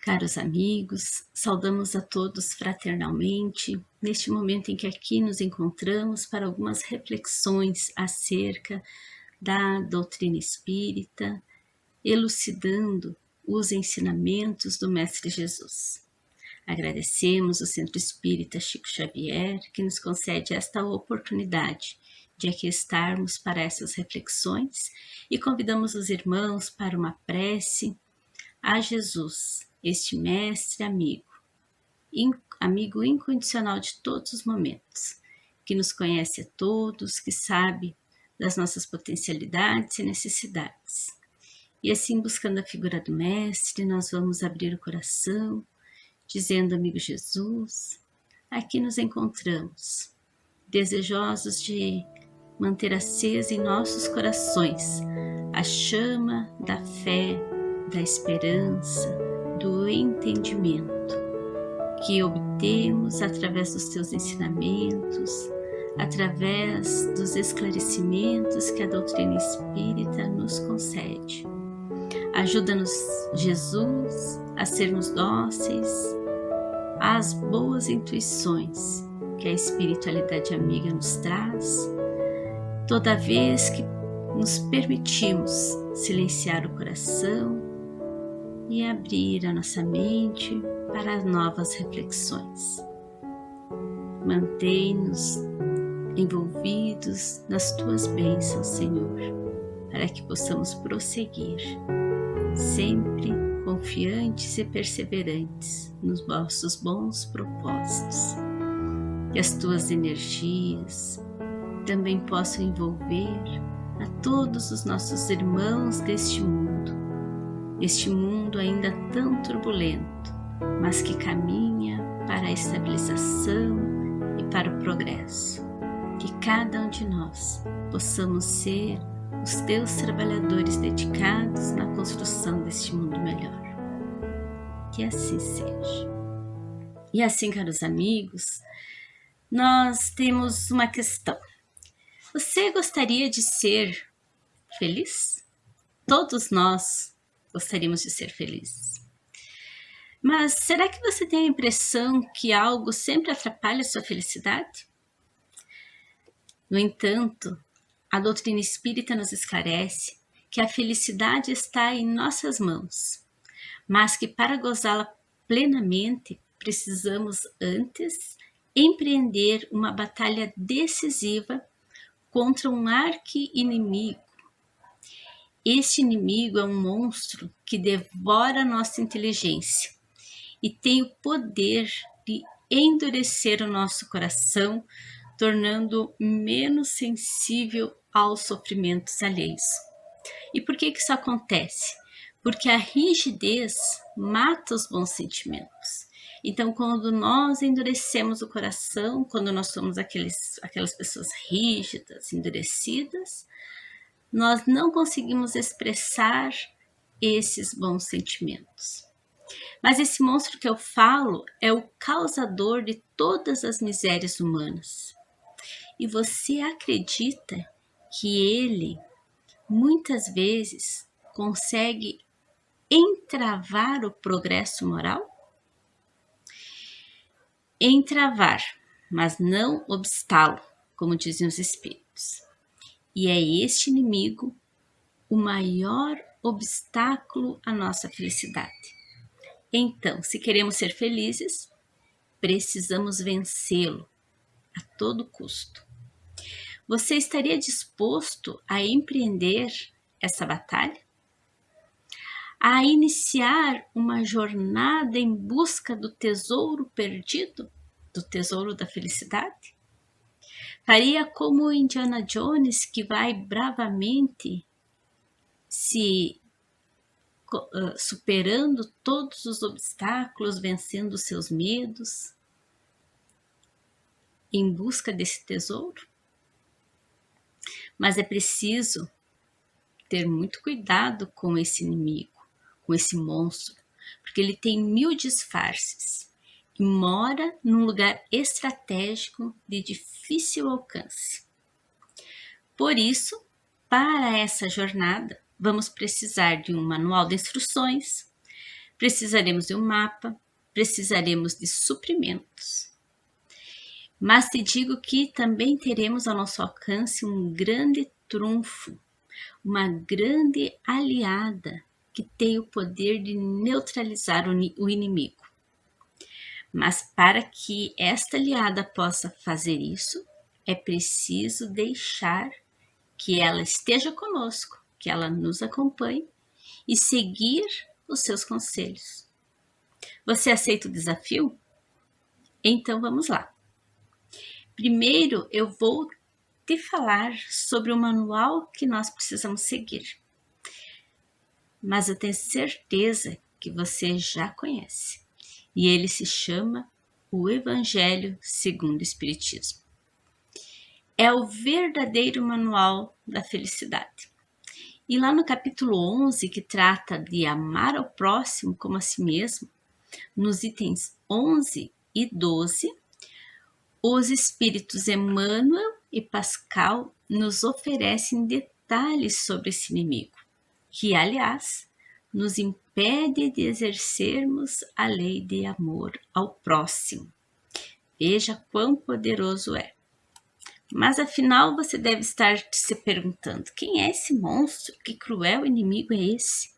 Caros amigos, saudamos a todos fraternalmente neste momento em que aqui nos encontramos para algumas reflexões acerca da doutrina espírita, elucidando os ensinamentos do Mestre Jesus. Agradecemos o Centro Espírita Chico Xavier, que nos concede esta oportunidade de aqui estarmos para essas reflexões e convidamos os irmãos para uma prece a Jesus, este mestre amigo incondicional de todos os momentos, que nos conhece a todos, que sabe das nossas potencialidades e necessidades. E assim, buscando a figura do mestre, nós vamos abrir o coração, dizendo: amigo Jesus, aqui nos encontramos, desejosos de manter acesa em nossos corações a chama da fé, da esperança, do entendimento que obtemos através dos teus ensinamentos, através dos esclarecimentos que a doutrina espírita nos concede. Ajuda-nos, Jesus, a sermos dóceis às boas intuições que a espiritualidade amiga nos traz, toda vez que nos permitimos silenciar o coração e abrir a nossa mente para novas reflexões. Mantém-nos envolvidos nas tuas bênçãos, Senhor, para que possamos prosseguir, sempre confiantes e perseverantes nos nossos bons propósitos. Que as tuas energias também possam envolver a todos os nossos irmãos deste mundo ainda tão turbulento, mas que caminha para a estabilização e para o progresso. Que cada um de nós possamos ser os teus trabalhadores dedicados na construção deste mundo melhor. Que assim seja. E assim, caros amigos, nós temos uma questão. Você gostaria de ser feliz? Todos nós gostaríamos de ser felizes. Mas será que você tem a impressão que algo sempre atrapalha a sua felicidade? No entanto, a doutrina espírita nos esclarece que a felicidade está em nossas mãos, mas que para gozá-la plenamente precisamos antes empreender uma batalha decisiva contra um arqui-inimigo. Este inimigo é um monstro que devora nossa inteligência e tem o poder de endurecer o nosso coração, tornando menos sensível aos sofrimentos alheios. E por que isso acontece? Porque a rigidez mata os bons sentimentos. Então, quando nós endurecemos o coração, quando nós somos aquelas pessoas rígidas, endurecidas, nós não conseguimos expressar esses bons sentimentos. Mas esse monstro que eu falo é o causador de todas as misérias humanas. E você acredita que ele, muitas vezes, consegue entravar o progresso moral? Entravar, mas não obstá-lo, como dizem os espíritos. E é este inimigo o maior obstáculo à nossa felicidade. Então, se queremos ser felizes, precisamos vencê-lo a todo custo. Você estaria disposto a empreender essa batalha? A iniciar uma jornada em busca do tesouro perdido, do tesouro da felicidade? Faria como Indiana Jones, que vai bravamente superando todos os obstáculos, vencendo seus medos, em busca desse tesouro? Mas é preciso ter muito cuidado com esse inimigo, com esse monstro, porque ele tem 1000 disfarces e mora num lugar estratégico de difícil alcance. Por isso, para essa jornada, vamos precisar de um manual de instruções, precisaremos de um mapa, precisaremos de suprimentos. Mas te digo que também teremos ao nosso alcance um grande trunfo, uma grande aliada que tem o poder de neutralizar o inimigo. Mas para que esta aliada possa fazer isso, é preciso deixar que ela esteja conosco, que ela nos acompanhe e seguir os seus conselhos. Você aceita o desafio? Então vamos lá. Primeiro eu vou te falar sobre o manual que nós precisamos seguir. Mas eu tenho certeza que você já conhece. E ele se chama o Evangelho segundo o Espiritismo. É o verdadeiro manual da felicidade. E lá no capítulo 11, que trata de amar ao próximo como a si mesmo, nos itens 11 e 12, os espíritos Emmanuel e Pascal nos oferecem detalhes sobre esse inimigo, que, aliás, nos impede de exercermos a lei de amor ao próximo. Veja quão poderoso é. Mas afinal você deve estar se perguntando: quem é esse monstro? Que cruel inimigo é esse?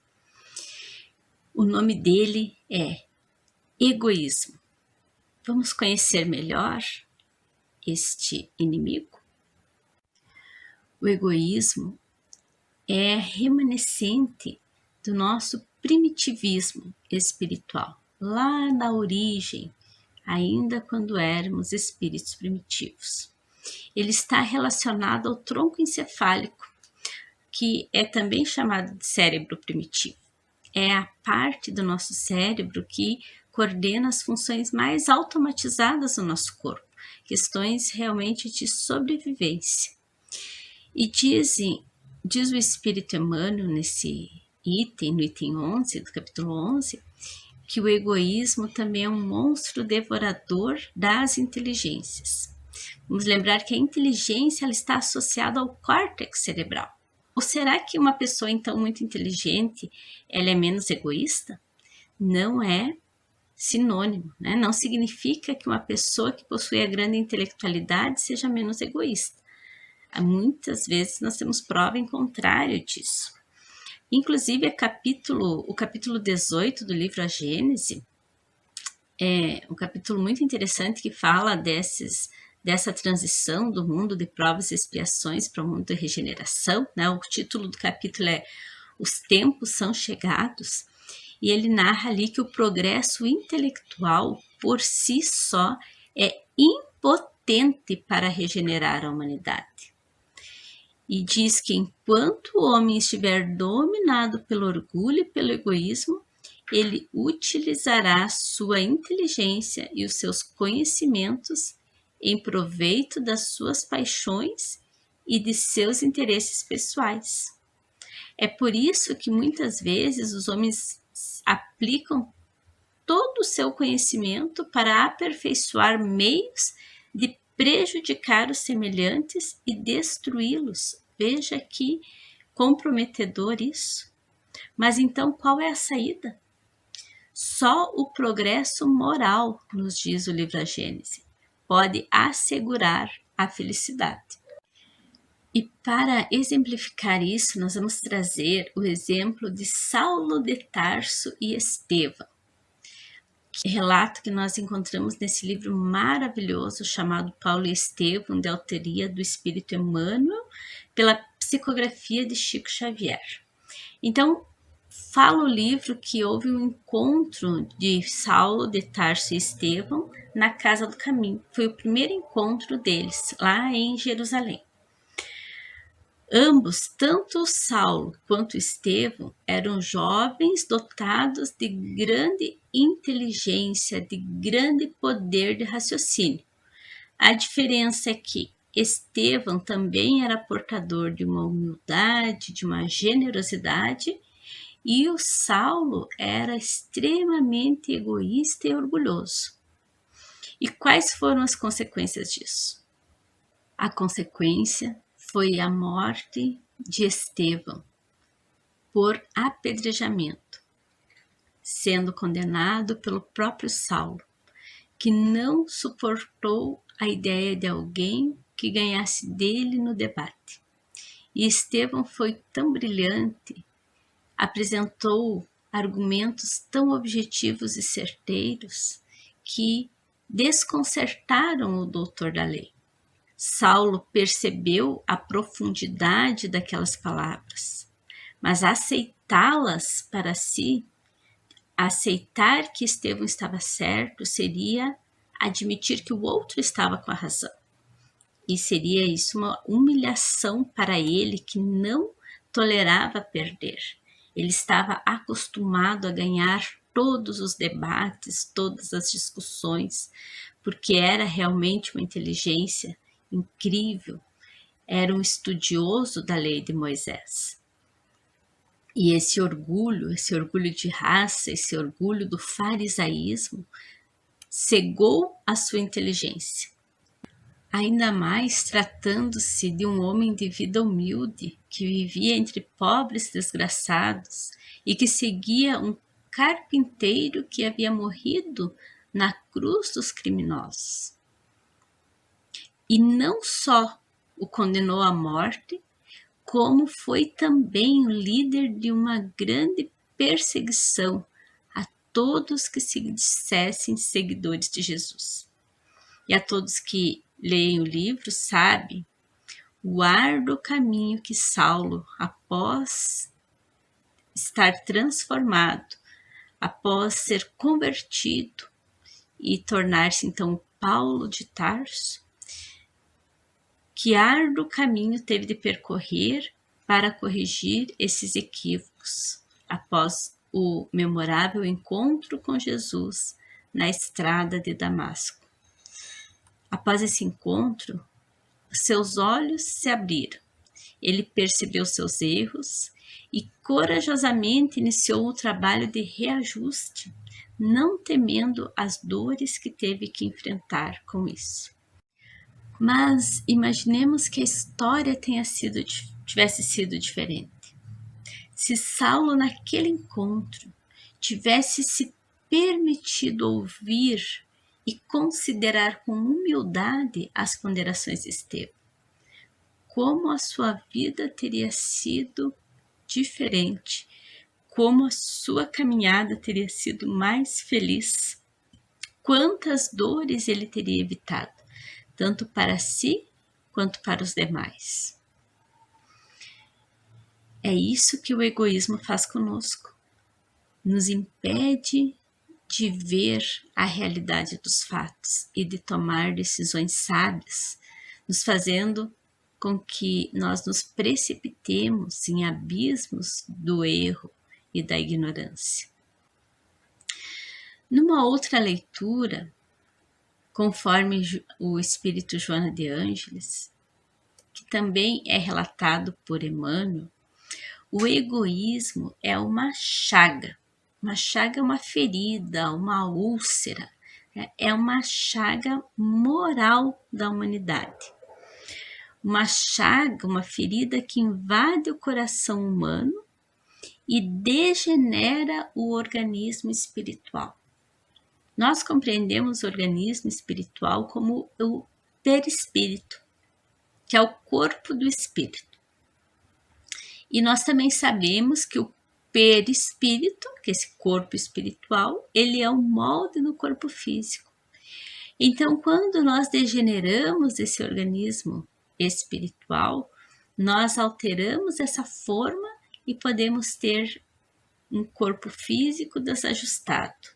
O nome dele é egoísmo. Vamos conhecer melhor este inimigo? O egoísmo é remanescente do nosso primitivismo espiritual, lá na origem, ainda quando éramos espíritos primitivos. Ele está relacionado ao tronco encefálico, que é também chamado de cérebro primitivo. É a parte do nosso cérebro que coordena as funções mais automatizadas do nosso corpo, questões realmente de sobrevivência. E diz o Espírito Emmanuel nesse item, no item 11, do capítulo 11, que o egoísmo também é um monstro devorador das inteligências. Vamos lembrar que a inteligência ela está associada ao córtex cerebral. Ou será que uma pessoa então muito inteligente ela é menos egoísta? Não é sinônimo, né? Não significa que uma pessoa que possui a grande intelectualidade seja menos egoísta. Muitas vezes nós temos prova em contrário disso. Inclusive o capítulo 18 do livro A Gênese é um capítulo muito interessante que fala dessa transição do mundo de provas e expiações para o mundo de regeneração, né? O título do capítulo é Os Tempos São Chegados, e ele narra ali que o progresso intelectual por si só é impotente para regenerar a humanidade. E diz que enquanto o homem estiver dominado pelo orgulho e pelo egoísmo, ele utilizará sua inteligência e os seus conhecimentos em proveito das suas paixões e de seus interesses pessoais. É por isso que muitas vezes os homens aplicam todo o seu conhecimento para aperfeiçoar meios de prejudicar os semelhantes e destruí-los. Veja que comprometedor isso. Mas então qual é a saída? Só o progresso moral, nos diz o livro A Gênese, pode assegurar a felicidade. E para exemplificar isso, nós vamos trazer o exemplo de Saulo de Tarso e Estevão, relato que nós encontramos nesse livro maravilhoso chamado Paulo e Estevão, de autoria do Espírito Emmanuel, pela psicografia de Chico Xavier. Então, fala o livro que houve um encontro de Saulo de Tarso e Estevão na Casa do Caminho. Foi o primeiro encontro deles, lá em Jerusalém. Ambos, tanto Saulo quanto Estevão, eram jovens dotados de grande inteligência, de grande poder de raciocínio. A diferença é que Estevão também era portador de uma humildade, de uma generosidade, e o Saulo era extremamente egoísta e orgulhoso. E quais foram as consequências disso? A consequência foi a morte de Estevão por apedrejamento. sendo condenado pelo próprio Saulo, que não suportou a ideia de alguém que ganhasse dele no debate. E Estevão foi tão brilhante, apresentou argumentos tão objetivos e certeiros que desconcertaram o doutor da lei. Saulo percebeu a profundidade daquelas palavras, mas aceitá-las para si, aceitar que Estevão estava certo, seria admitir que o outro estava com a razão. E seria isso uma humilhação para ele, que não tolerava perder. Ele estava acostumado a ganhar todos os debates, todas as discussões, porque era realmente uma inteligência incrível, era um estudioso da lei de Moisés. E esse orgulho de raça, esse orgulho do farisaísmo, cegou a sua inteligência. Ainda mais tratando-se de um homem de vida humilde, que vivia entre pobres desgraçados e que seguia um carpinteiro que havia morrido na cruz dos criminosos. E não só o condenou à morte, como foi também o líder de uma grande perseguição a todos que se dissessem seguidores de Jesus. E a todos que leem o livro sabem o árduo caminho que Saulo, após estar transformado, após ser convertido e tornar-se então Paulo de Tarso, que árduo caminho teve de percorrer para corrigir esses equívocos após o memorável encontro com Jesus na estrada de Damasco. Após esse encontro, seus olhos se abriram. Ele percebeu seus erros e corajosamente iniciou o trabalho de reajuste, não temendo as dores que teve que enfrentar com isso. Mas imaginemos que a história tivesse sido diferente. Se Saulo, naquele encontro, tivesse se permitido ouvir e considerar com humildade as ponderações de Estevão, como a sua vida teria sido diferente, como a sua caminhada teria sido mais feliz, quantas dores ele teria evitado, tanto para si quanto para os demais. É isso que o egoísmo faz conosco. Nos impede de ver a realidade dos fatos e de tomar decisões sábias, nos fazendo com que nós nos precipitemos em abismos do erro e da ignorância. Numa outra leitura, conforme o Espírito Joana de Ângeles, que também é relatado por Emmanuel, o egoísmo é uma chaga. Uma chaga é uma ferida, uma úlcera, é uma chaga moral da humanidade. Uma chaga, uma ferida que invade o coração humano e degenera o organismo espiritual. Nós compreendemos o organismo espiritual como o perispírito, que é o corpo do espírito. E nós também sabemos que o perispírito, que é esse corpo espiritual, ele é o molde do corpo físico. Então, quando nós degeneramos esse organismo espiritual, nós alteramos essa forma e podemos ter um corpo físico desajustado.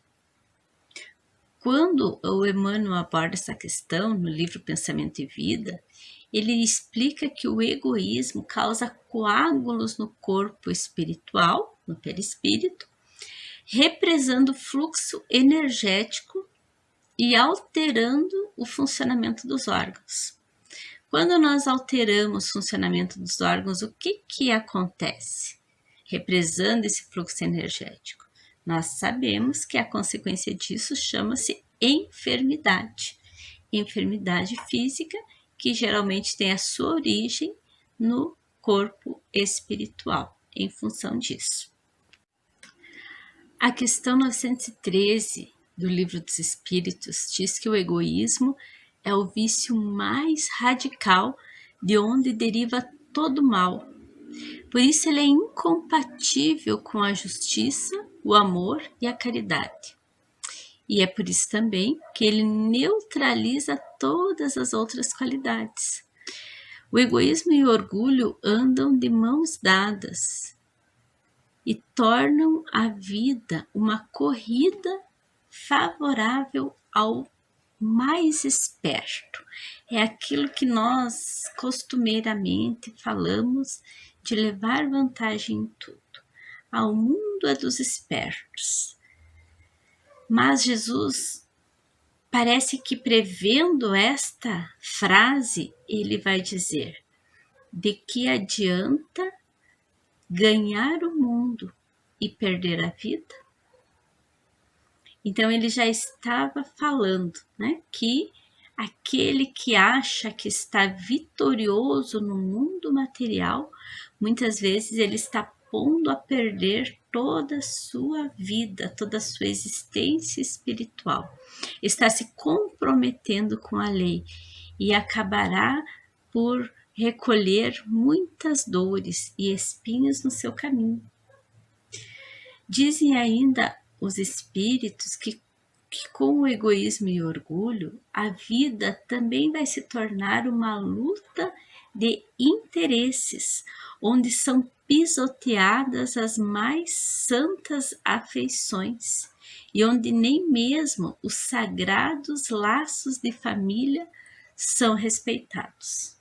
Quando o Emmanuel aborda essa questão no livro Pensamento e Vida, ele explica que o egoísmo causa coágulos no corpo espiritual, no perispírito, represando o fluxo energético e alterando o funcionamento dos órgãos. Quando nós alteramos o funcionamento dos órgãos, o que acontece? Represando esse fluxo energético. Nós sabemos que a consequência disso chama-se enfermidade. Enfermidade física que geralmente tem a sua origem no corpo espiritual, em função disso. A questão 913 do Livro dos Espíritos diz que o egoísmo é o vício mais radical de onde deriva todo mal. Por isso ele é incompatível com a justiça, o amor e a caridade. E é por isso também que ele neutraliza todas as outras qualidades. O egoísmo e o orgulho andam de mãos dadas e tornam a vida uma corrida favorável ao mais esperto. É aquilo que nós costumeiramente falamos de levar vantagem em tudo. Ao mundo é dos espertos. Mas Jesus parece que, prevendo esta frase, ele vai dizer: de que adianta ganhar o mundo e perder a vida? Então ele já estava falando, né, que aquele que acha que está vitorioso no mundo material, muitas vezes ele está pondo a perder toda a sua vida, toda a sua existência espiritual. Está se comprometendo com a lei e acabará por recolher muitas dores e espinhos no seu caminho. Dizem ainda os espíritos que com o egoísmo e orgulho, a vida também vai se tornar uma luta de interesses, onde são pisoteadas as mais santas afeições e onde nem mesmo os sagrados laços de família são respeitados.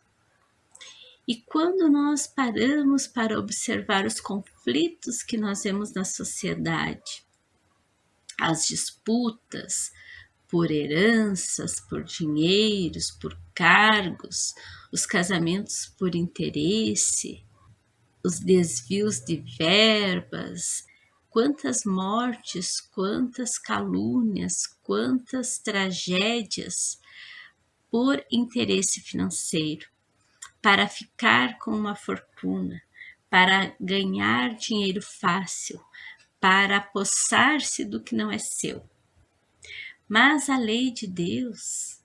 E quando nós paramos para observar os conflitos que nós vemos na sociedade, as disputas por heranças, por dinheiros, por cargos, os casamentos por interesse, os desvios de verbas, quantas mortes, quantas calúnias, quantas tragédias por interesse financeiro, para ficar com uma fortuna, para ganhar dinheiro fácil, para apossar-se do que não é seu. Mas a lei de Deus,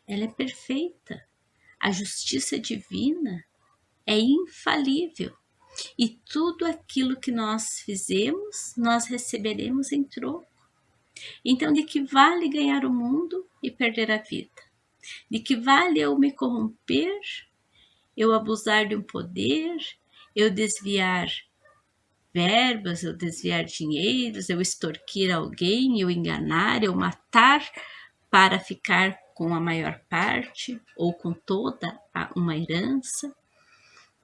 ela é perfeita. A justiça divina é infalível. E tudo aquilo que nós fizemos, nós receberemos em troco. Então, de que vale ganhar o mundo e perder a vida? De que vale eu me corromper, eu abusar de um poder, eu desviar verbas, eu desviar dinheiros, eu extorquir alguém, eu enganar, eu matar para ficar com a maior parte ou com toda uma herança?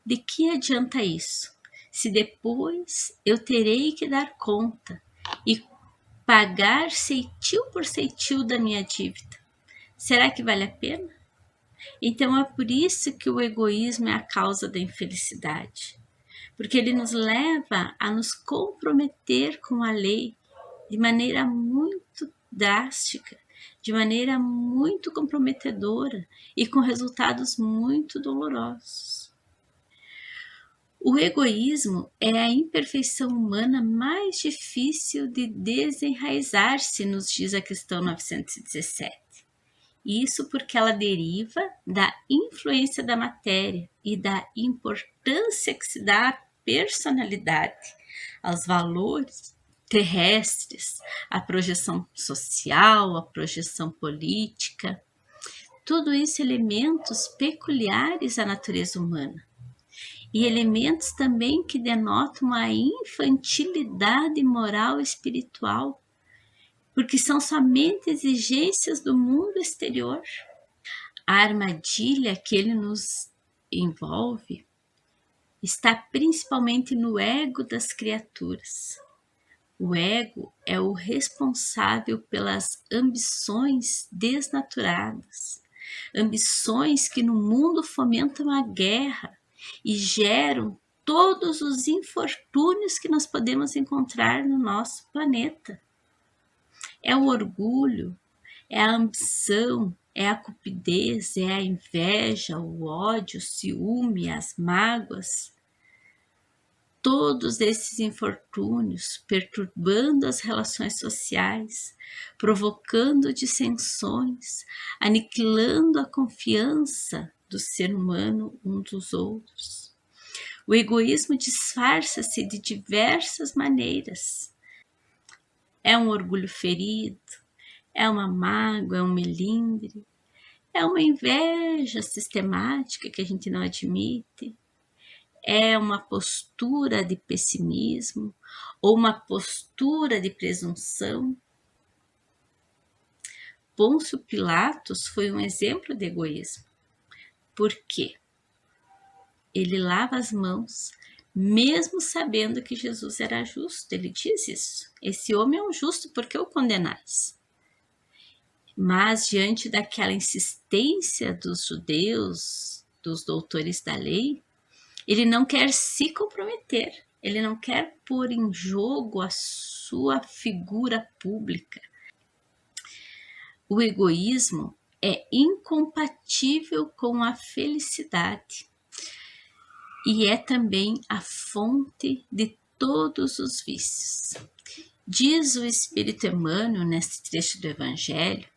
De que adianta isso? Se depois eu terei que dar conta e pagar ceitil por ceitil da minha dívida, será que vale a pena? Então é por isso que o egoísmo é a causa da infelicidade. Porque ele nos leva a nos comprometer com a lei de maneira muito drástica, de maneira muito comprometedora e com resultados muito dolorosos. O egoísmo é a imperfeição humana mais difícil de desenraizar-se, nos diz a questão 917. Isso porque ela deriva da influência da matéria e da importância que se dá à personalidade, aos valores terrestres, à projeção social, à projeção política. Tudo isso elementos peculiares à natureza humana. E elementos também que denotam a infantilidade moral e espiritual, porque são somente exigências do mundo exterior. A armadilha que ele nos envolve está principalmente no ego das criaturas. O ego é o responsável pelas ambições desnaturadas, ambições que no mundo fomentam a guerra e geram todos os infortúnios que nós podemos encontrar no nosso planeta. É o orgulho, é a ambição, é a cupidez, é a inveja, o ódio, o ciúme, as mágoas. todos esses infortúnios, perturbando as relações sociais, provocando dissensões, aniquilando a confiança do ser humano um dos outros. O egoísmo disfarça-se de diversas maneiras. É um orgulho ferido, é uma mágoa, é um melindre, é uma inveja sistemática que a gente não admite, é uma postura de pessimismo ou uma postura de presunção. Pôncio Pilatos foi um exemplo de egoísmo. Por quê? Ele lava as mãos, mesmo sabendo que Jesus era justo. Ele diz isso. Esse homem é um justo, por que o condenais? Mas diante daquela insistência dos judeus, dos doutores da lei, ele não quer se comprometer, ele não quer pôr em jogo a sua figura pública. O egoísmo é incompatível com a felicidade e é também a fonte de todos os vícios. Diz o Espírito Emmanuel, nesse trecho do Evangelho,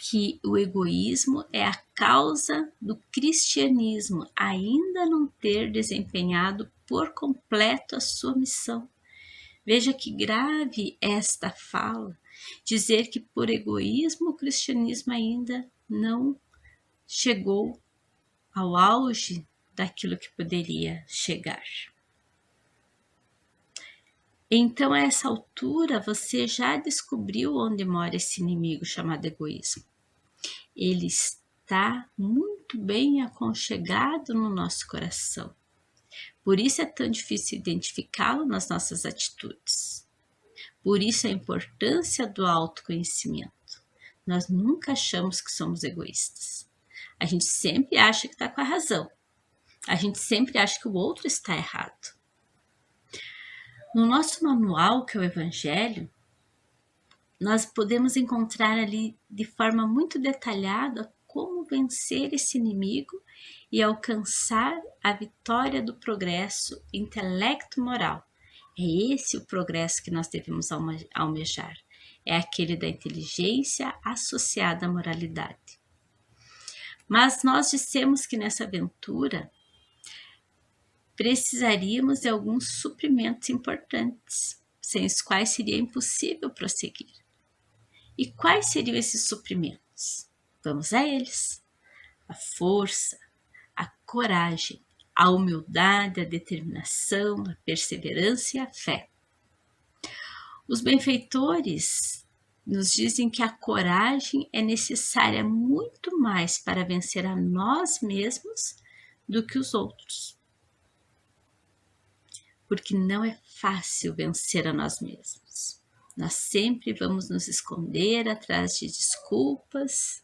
que o egoísmo é a causa do cristianismo ainda não ter desempenhado por completo a sua missão. Veja que grave esta fala, dizer que por egoísmo o cristianismo ainda não chegou ao auge daquilo que poderia chegar. Então, a essa altura, você já descobriu onde mora esse inimigo chamado egoísmo. Ele está muito bem aconchegado no nosso coração. Por isso é tão difícil identificá-lo nas nossas atitudes. Por isso a importância do autoconhecimento. Nós nunca achamos que somos egoístas. A gente sempre acha que está com a razão. A gente sempre acha que o outro está errado. No nosso manual, que é o Evangelho, nós podemos encontrar ali de forma muito detalhada como vencer esse inimigo e alcançar a vitória do progresso intelecto-moral. É esse o progresso que nós devemos almejar. É aquele da inteligência associada à moralidade. Mas nós dissemos que nessa aventura precisaríamos de alguns suprimentos importantes, sem os quais seria impossível prosseguir. E quais seriam esses suprimentos? Vamos a eles. A força, a coragem, a humildade, a determinação, a perseverança e a fé. Os benfeitores nos dizem que a coragem é necessária muito mais para vencer a nós mesmos do que os outros. Porque não é fácil vencer a nós mesmos. Nós sempre vamos nos esconder atrás de desculpas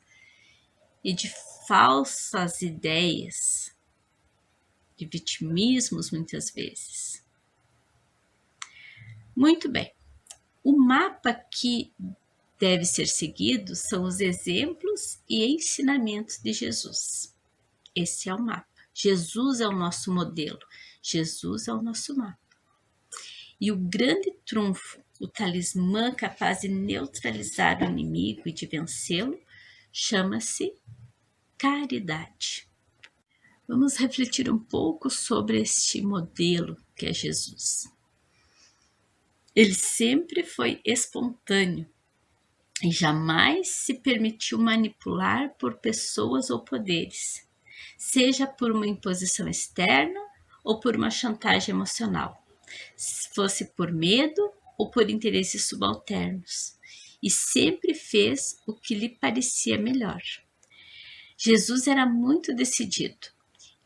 e de falsas ideias, de vitimismos muitas vezes. Muito bem, o mapa que deve ser seguido são os exemplos e ensinamentos de Jesus. Esse é o mapa. Jesus é o nosso modelo, Jesus é o nosso mapa. E o grande trunfo, o talismã capaz de neutralizar o inimigo e de vencê-lo, chama-se caridade. Vamos refletir um pouco sobre este modelo que é Jesus. Ele sempre foi espontâneo e jamais se permitiu manipular por pessoas ou poderes, seja por uma imposição externa ou por uma chantagem emocional, se fosse por medo ou por interesses subalternos, e sempre fez o que lhe parecia melhor. Jesus era muito decidido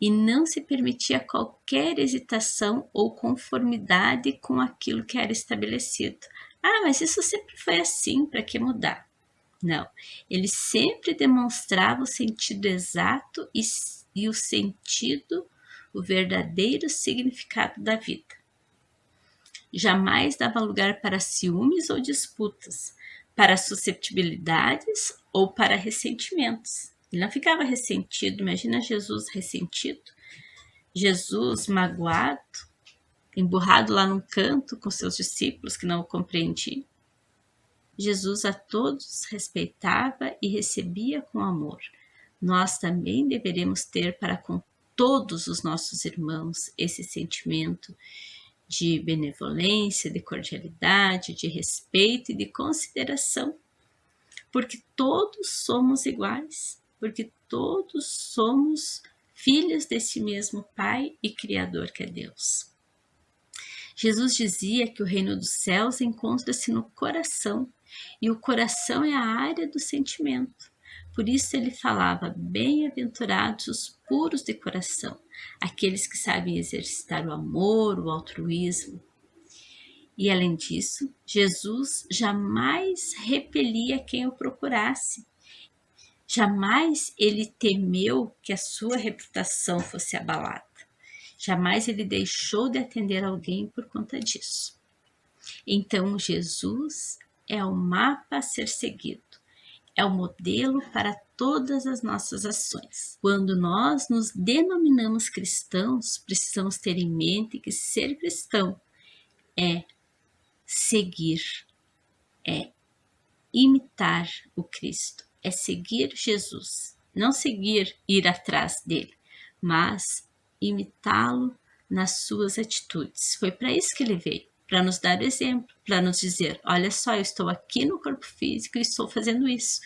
e não se permitia qualquer hesitação ou conformidade com aquilo que era estabelecido. Ah, mas isso sempre foi assim, para que mudar? Não, ele sempre demonstrava o sentido exato e o sentido, o verdadeiro significado da vida. Jamais dava lugar para ciúmes ou disputas, para susceptibilidades ou para ressentimentos. Ele não ficava ressentido, imagina Jesus ressentido, Jesus magoado. emburrado lá num canto com seus discípulos que não o compreendiam. Jesus a todos respeitava e recebia com amor. Nós também deveremos ter para com todos os nossos irmãos esse sentimento de benevolência, de cordialidade, de respeito e de consideração, porque todos somos iguais, porque todos somos filhos desse mesmo Pai e Criador que é Deus. Jesus dizia que o reino dos céus encontra-se no coração, e o coração é a área do sentimento. Por isso ele falava: bem-aventurados os puros de coração, aqueles que sabem exercitar o amor, o altruísmo. E além disso, Jesus jamais repelia quem o procurasse. Jamais ele temeu que a sua reputação fosse abalada. Jamais ele deixou de atender alguém por conta disso. Então, Jesus é o mapa a ser seguido, é o modelo para todas as nossas ações. Quando nós nos denominamos cristãos, precisamos ter em mente que ser cristão é seguir, é imitar o Cristo, é seguir Jesus, não seguir, ir atrás dele, mas imitá-lo nas suas atitudes. Foi para isso que ele veio, para nos dar exemplo, para nos dizer: olha só, eu estou aqui no corpo físico e estou fazendo isso.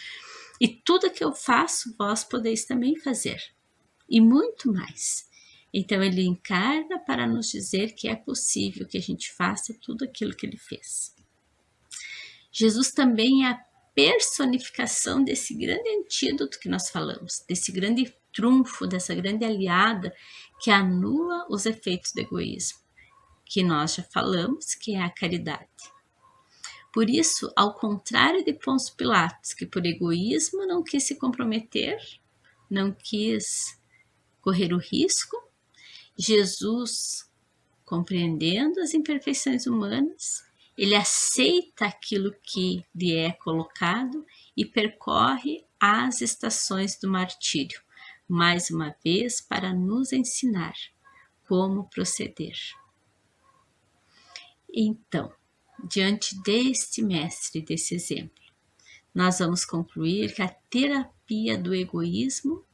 E tudo que eu faço, vós podeis também fazer. E muito mais. Então ele encarna para nos dizer que é possível que a gente faça tudo aquilo que ele fez. Jesus também é a personificação desse grande antídoto que nós falamos, desse grande trunfo, dessa grande aliada que anula os efeitos do egoísmo, que nós já falamos, que é a caridade. Por isso, ao contrário de Pôncio Pilatos, que por egoísmo não quis se comprometer, não quis correr o risco, Jesus, compreendendo as imperfeições humanas, ele aceita aquilo que lhe é colocado e percorre as estações do martírio, mais uma vez para nos ensinar como proceder. Então, diante deste mestre, desse exemplo, nós vamos concluir que a terapia do egoísmo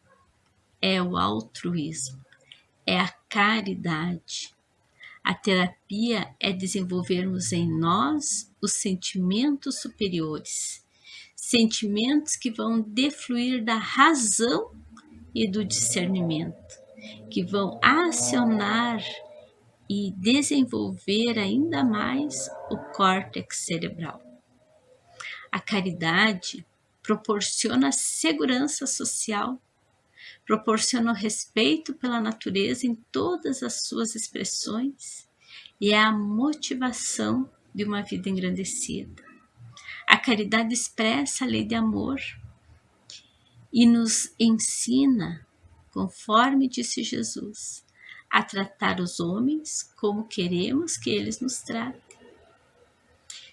é o altruísmo, é a caridade. A terapia é desenvolvermos em nós os sentimentos superiores, sentimentos que vão defluir da razão e do discernimento, que vão acionar e desenvolver ainda mais o córtex cerebral. A caridade proporciona segurança social, proporciona o respeito pela natureza em todas as suas expressões e é a motivação de uma vida engrandecida. A caridade expressa a lei de amor e nos ensina, conforme disse Jesus, a tratar os homens como queremos que eles nos tratem.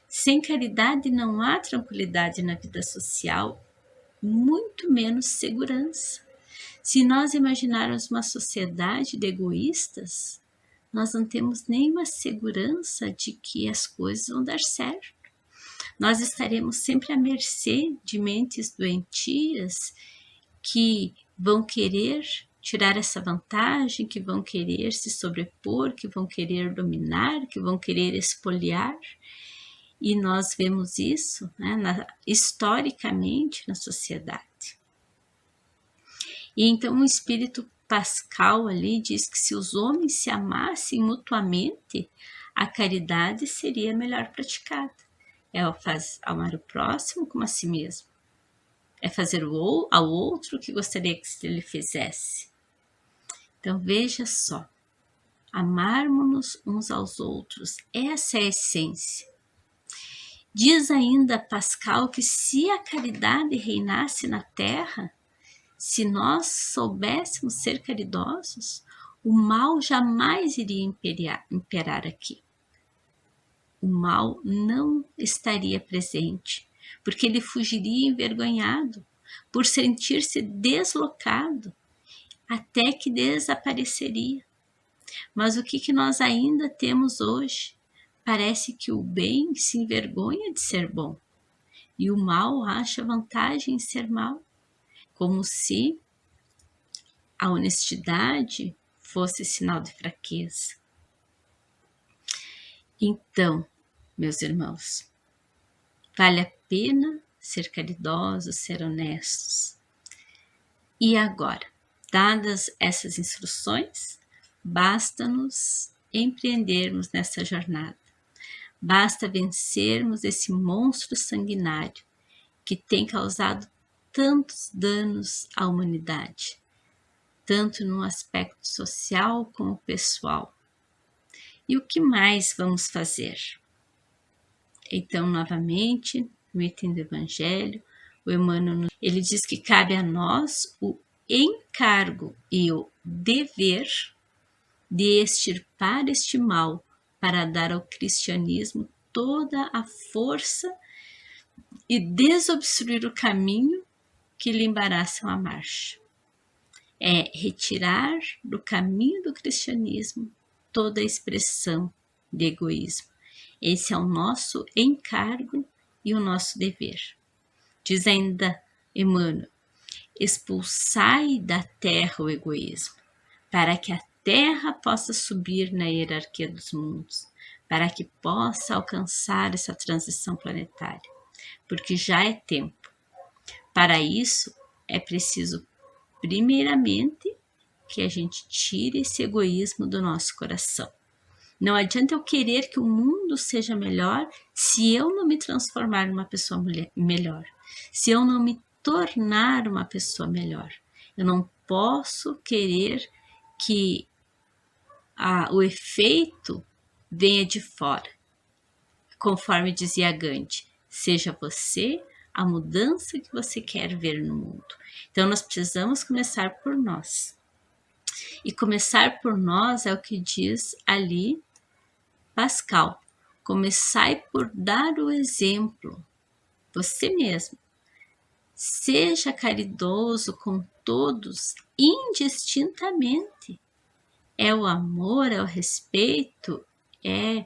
Sem caridade não há tranquilidade na vida social, muito menos segurança. Se nós imaginarmos uma sociedade de egoístas, nós não temos nenhuma segurança de que as coisas vão dar certo. Nós estaremos sempre à mercê de mentes doentias que vão querer tirar essa vantagem, que vão querer se sobrepor, que vão querer dominar, que vão querer espoliar. E nós vemos isso, né, historicamente na sociedade. E então o espírito Pascal ali diz que se os homens se amassem mutuamente, a caridade seria melhor praticada. É amar o próximo como a si mesmo. É fazer ao outro o que gostaria que ele fizesse. Então veja só, amarmos-nos uns aos outros, essa é a essência. Diz ainda Pascal que se a caridade reinasse na Terra, se nós soubéssemos ser caridosos, o mal jamais iria imperar aqui. O mal não estaria presente, porque ele fugiria envergonhado, por sentir-se deslocado, até que desapareceria. Mas o que nós ainda temos hoje? Parece que o bem se envergonha de ser bom e o mal acha vantagem em ser mal, como se a honestidade fosse sinal de fraqueza. Então, meus irmãos, vale a pena ser caridosos, ser honestos. E agora, dadas essas instruções, basta-nos empreendermos nessa jornada. Basta vencermos esse monstro sanguinário que tem causado tantos danos à humanidade, tanto no aspecto social como pessoal. E o que mais vamos fazer? Então, novamente, no item do Evangelho, o Emmanuel, ele diz que cabe a nós o encargo e o dever de extirpar este mal para dar ao cristianismo toda a força e desobstruir o caminho que lhe embaraçam a marcha. É retirar do caminho do cristianismo toda a expressão de egoísmo. Esse é o nosso encargo e o nosso dever. Diz ainda Emmanuel: expulsai da terra o egoísmo, para que a terra possa subir na hierarquia dos mundos, para que possa alcançar essa transição planetária, porque já é tempo. Para isso, é preciso, primeiramente, que a gente tire esse egoísmo do nosso coração. Não adianta eu querer que o mundo seja melhor se eu não me transformar numa pessoa melhor, se eu não me tornar uma pessoa melhor. Eu não posso querer que o efeito venha de fora. Conforme dizia Gandhi, seja você a mudança que você quer ver no mundo. Então nós precisamos começar por nós. E começar por nós é o que diz ali Pascal: começai por dar o exemplo, você mesmo. Seja caridoso com todos indistintamente. É o amor, é o respeito, é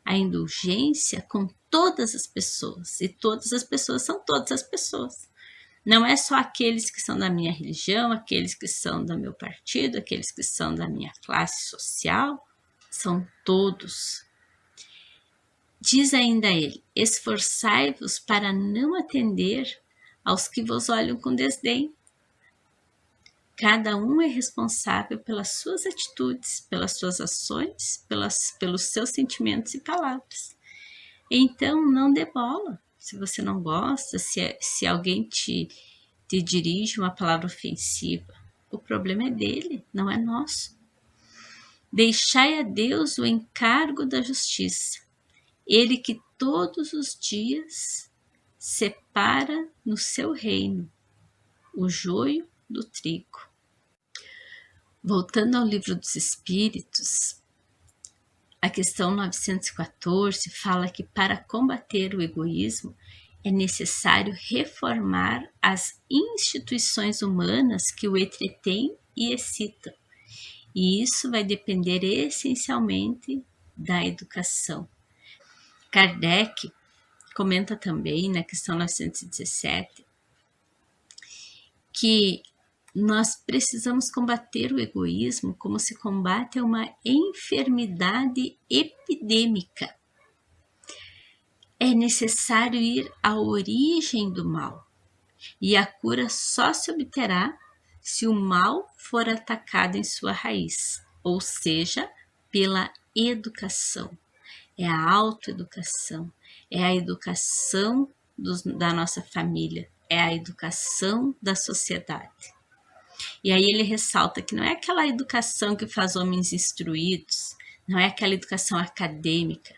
a indulgência com todas as pessoas. E todas as pessoas são todas as pessoas. Não é só aqueles que são da minha religião, aqueles que são do meu partido, aqueles que são da minha classe social. São todos. Diz ainda ele: esforçai-vos para não atender aos que vos olham com desdém. Cada um é responsável pelas suas atitudes, pelas suas ações, pelos seus sentimentos e palavras. Então, não dê bola. Se você não gosta, se alguém te dirige uma palavra ofensiva, o problema é dele, não é nosso. Deixai a Deus o encargo da justiça. Ele que todos os dias separa no seu reino o joio do trigo. Voltando ao Livro dos Espíritos, a questão 914 fala que para combater o egoísmo é necessário reformar as instituições humanas que o entretêm e excitam. E isso vai depender essencialmente da educação. Kardec comenta também na questão 917 que nós precisamos combater o egoísmo como se combate uma enfermidade epidêmica. É necessário ir à origem do mal, e a cura só se obterá se o mal for atacado em sua raiz, ou seja, pela educação. É a autoeducação, é a educação da nossa família, é a educação da sociedade. E aí ele ressalta que não é aquela educação que faz homens instruídos, não é aquela educação acadêmica,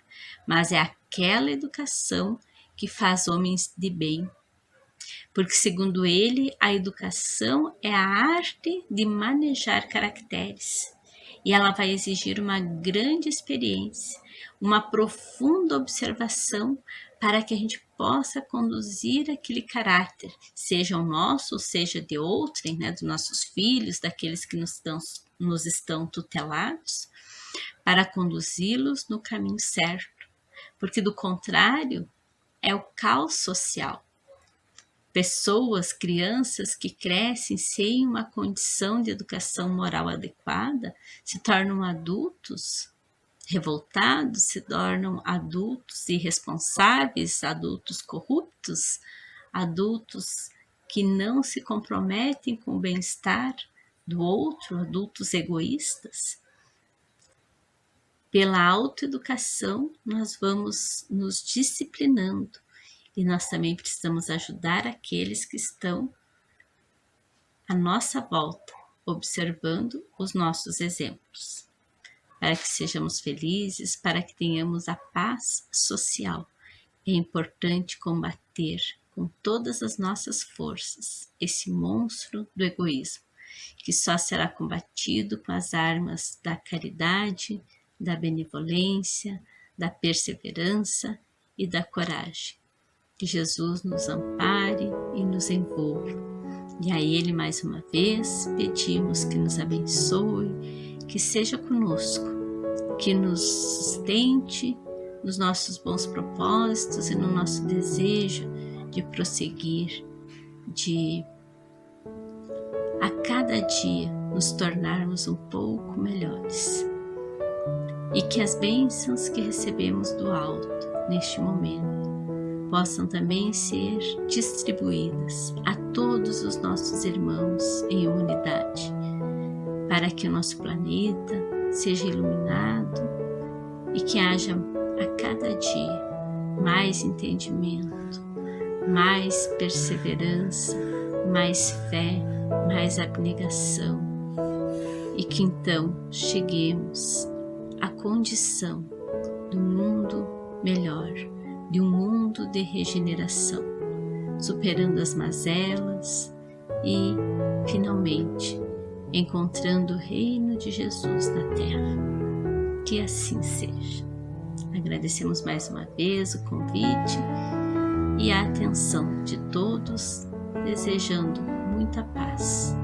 mas é aquela educação que faz homens de bem. Porque, segundo ele, a educação é a arte de manejar caracteres. E ela vai exigir uma grande experiência, uma profunda observação para que a gente possa conduzir aquele caráter, seja o nosso, seja de outrem, dos nossos filhos, daqueles que nos estão tutelados, para conduzi-los no caminho certo, porque do contrário é o caos social. Pessoas, crianças que crescem sem uma condição de educação moral adequada se tornam adultos revoltados, se tornam adultos irresponsáveis, adultos corruptos, adultos que não se comprometem com o bem-estar do outro, adultos egoístas. Pela autoeducação, nós vamos nos disciplinando e nós também precisamos ajudar aqueles que estão à nossa volta, observando os nossos exemplos, para que sejamos felizes, para que tenhamos a paz social. É importante combater com todas as nossas forças esse monstro do egoísmo, que só será combatido com as armas da caridade, da benevolência, da perseverança e da coragem. Que Jesus nos ampare e nos envolva. E a Ele, mais uma vez, pedimos que nos abençoe, que seja conosco, que nos sustente nos nossos bons propósitos e no nosso desejo de prosseguir, de a cada dia nos tornarmos um pouco melhores. E que as bênçãos que recebemos do alto neste momento possam também ser distribuídas a todos os nossos irmãos em unidade, para que o nosso planeta seja iluminado e que haja a cada dia mais entendimento, mais perseverança, mais fé, mais abnegação, e que então cheguemos à condição do mundo melhor, de um mundo de regeneração, superando as mazelas e, finalmente, encontrando o reino de Jesus na terra. Que assim seja. Agradecemos mais uma vez o convite e a atenção de todos, desejando muita paz.